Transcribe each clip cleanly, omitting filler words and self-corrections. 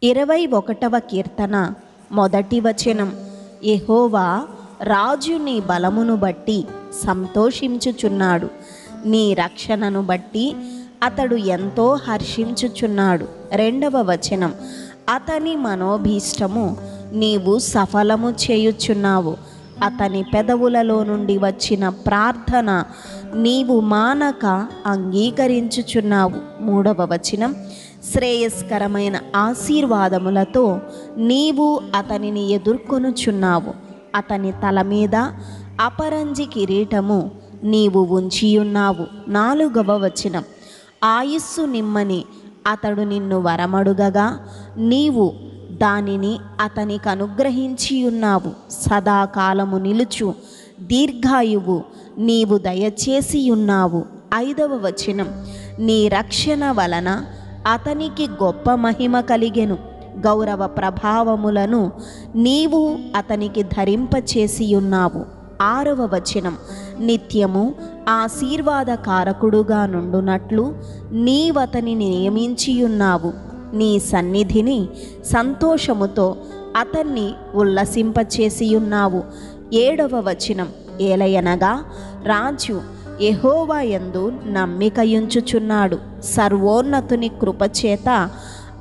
21వ కీర్తన మొదటి వచనం. యెహోవా రాజు నీ బలమును బట్టి సంతోషించుచున్నాడు, నీ రక్షణను బట్టి అతడు ఎంతో హర్షించుచున్నాడు. 2వ వచనం. అతని మనోభీష్టము నీవు సఫలము చేయుచున్నావు, అతని పెదవులలో నుండి వచ్చిన ప్రార్థన నీవు మానక అంగీకరించుచున్నావు. 3వ వచనం. శ్రేయస్కరమైన ఆశీర్వాదములతో నీవు అతనిని ఎదుర్కొనుచున్నావు, అతని తల మీద అపరంజి కిరీటము నీవు ఉంచియున్నావు. 4వ వచనం. ఆయుస్సు నిమ్మని అతడు నిన్ను వరమడుగగా నీవు దానిని అతనికి అనుగ్రహించియున్నావు. సదాకాలము నిలుచు దీర్ఘాయువు నీవు దయచేసియున్నావు. 5వ వచనం. నీ రక్షణ వలన అతనికి గొప్ప మహిమ కలిగెను, గౌరవ ప్రభావములను నీవు అతనికి ధరింపచేసియున్నావు. 6వ వచనం. నిత్యము ఆశీర్వాదకారకుడుగా నుండునట్లు నీవతనిని నియమించియున్నావు, నీ సన్నిధిని సంతోషముతో అతన్ని ఉల్లసింపచేసియున్నావు. 7వ వచనం. ఏలయనగా రాజు యెహోవా యందు నమ్మికయుంచుచున్నాడు, సర్వోన్నతుని కృపచేత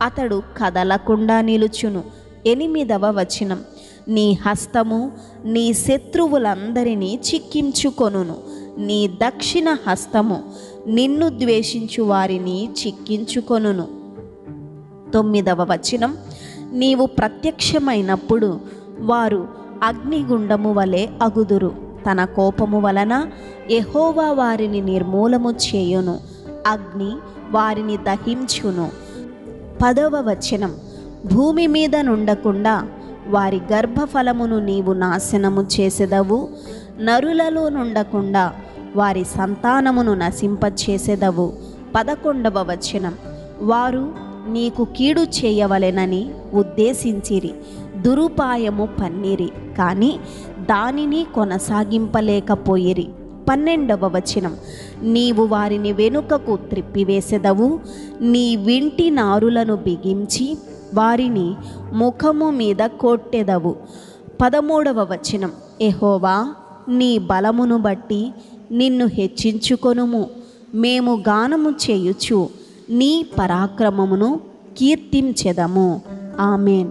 అతడు కదలకుండా నిలుచును. 8వ వచనం. నీ హస్తము నీ శత్రువులందరినీ చిక్కించుకొనును, నీ దక్షిణ హస్తము నిన్ను ద్వేషించు వారిని చిక్కించుకొనును. 9వ వచనం. నీవు ప్రత్యక్షమైనప్పుడు వారు అగ్నిగుండము వలె అగుదురు, తన కోపము వలన యెహోవా వారిని నిర్మూలము చేయును, అగ్ని వారిని దహించును. 10వ వచనం. భూమి మీద నుండకుండా వారి గర్భఫలమును నీవు నాశనము చేసెదవు, నరులలో నుండకుండా వారి సంతానమును నశింపచేసెదవు. 11వ వచనం. వారు నీకు కీడు చేయవలెనని ఉద్దేశించిరి, దురుపాయము పన్నిరి, కానీ దానిని కొనసాగింపలేకపోయిరి. 12వ వచనం. నీవు వారిని వెనుకకు త్రిప్పివేసెదవు, నీ వింటి నారులను బిగించి వారిని ముఖము మీద కొట్టెదవు. 13వ వచనం. యెహోవా నీ బలమును బట్టి నిన్ను హెచ్చించుకొనుము, మేము గానము చేయుచు నీ పరాక్రమమును కీర్తించెదము. ఆమేన్.